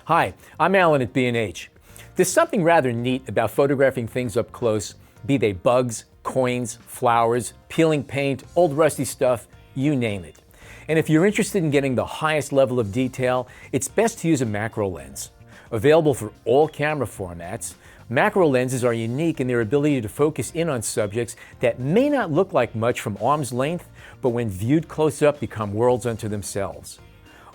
Hi, I'm Alan at B&H. There's something rather neat about photographing things up close, be they bugs, coins, flowers, peeling paint, old rusty stuff, you name it. And if you're interested in getting the highest level of detail, it's best to use a macro lens. Available for all camera formats, macro lenses are unique in their ability to focus in on subjects that may not look like much from arm's length, but when viewed close up become worlds unto themselves.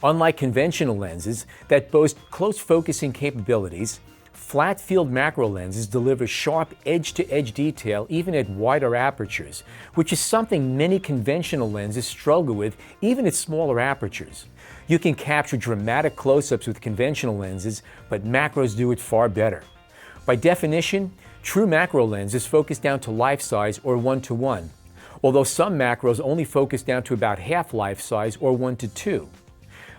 Unlike conventional lenses that boast close focusing capabilities, flat field macro lenses deliver sharp edge-to-edge detail even at wider apertures, which is something many conventional lenses struggle with even at smaller apertures. You can capture dramatic close-ups with conventional lenses, but macros do it far better. By definition, true macro lenses focus down to life size or 1:1, although some macros only focus down to about half life size or 1:2.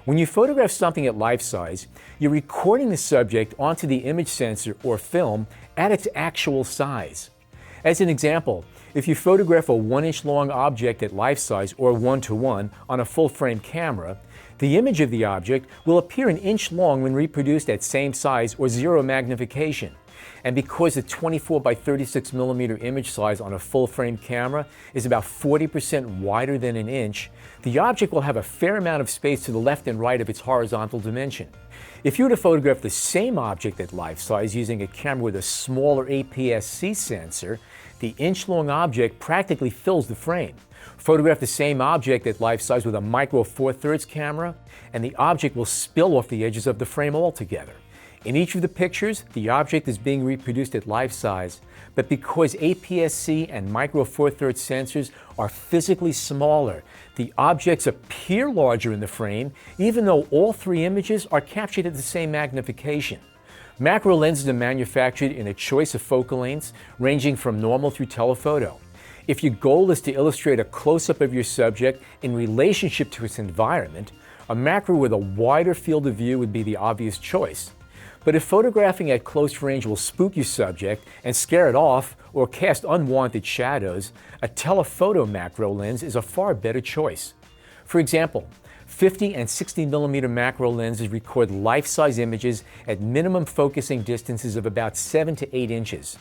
When you photograph something at life size, you're recording the subject onto the image sensor or film at its actual size. As an example, if you photograph a 1-inch long object at life size or 1:1 on a full-frame camera, the image of the object will appear an inch long when reproduced at same size or 0 magnification. And because the 24 by 36 millimeter image size on a full-frame camera is about 40% wider than an inch, the object will have a fair amount of space to the left and right of its horizontal dimension. If you were to photograph the same object at life size using a camera with a smaller APS-C sensor, the inch-long object practically fills the frame. Photograph the same object at life size with a micro 4/3 camera, and the object will spill off the edges of the frame altogether. In each of the pictures, the object is being reproduced at life size, but because APS-C and micro 4/3 sensors are physically smaller, the objects appear larger in the frame, even though all three images are captured at the same magnification. Macro lenses are manufactured in a choice of focal lengths, ranging from normal through telephoto. If your goal is to illustrate a close-up of your subject in relationship to its environment, a macro with a wider field of view would be the obvious choice. But if photographing at close range will spook your subject and scare it off or cast unwanted shadows, a telephoto macro lens is a far better choice. For example, 50 and 60 millimeter macro lenses record life-size images at minimum focusing distances of about 7 to 8 inches.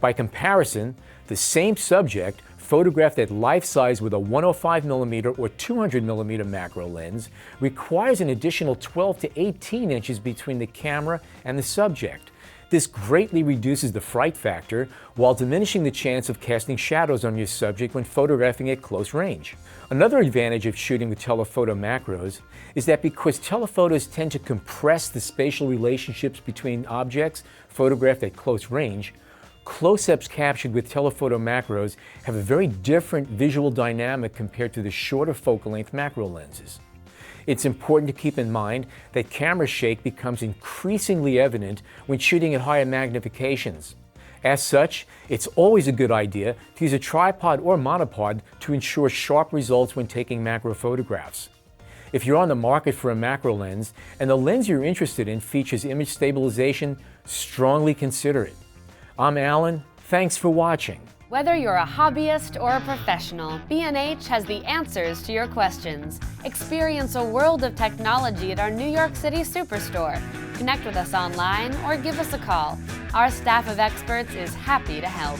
By comparison, the same subject photographed at life size with a 105 millimeter or 200 millimeter macro lens requires an additional 12 to 18 inches between the camera and the subject. This greatly reduces the fright factor while diminishing the chance of casting shadows on your subject when photographing at close range. Another advantage of shooting with telephoto macros is that because telephotos tend to compress the spatial relationships between objects photographed at close range, close-ups captured with telephoto macros have a very different visual dynamic compared to the shorter focal length macro lenses. It's important to keep in mind that camera shake becomes increasingly evident when shooting at higher magnifications. As such, it's always a good idea to use a tripod or monopod to ensure sharp results when taking macro photographs. If you're on the market for a macro lens and the lens you're interested in features image stabilization, strongly consider it. I'm Alan. Thanks for watching. Whether you're a hobbyist or a professional, B&H has the answers to your questions. Experience a world of technology at our New York City Superstore. Connect with us online or give us a call. Our staff of experts is happy to help.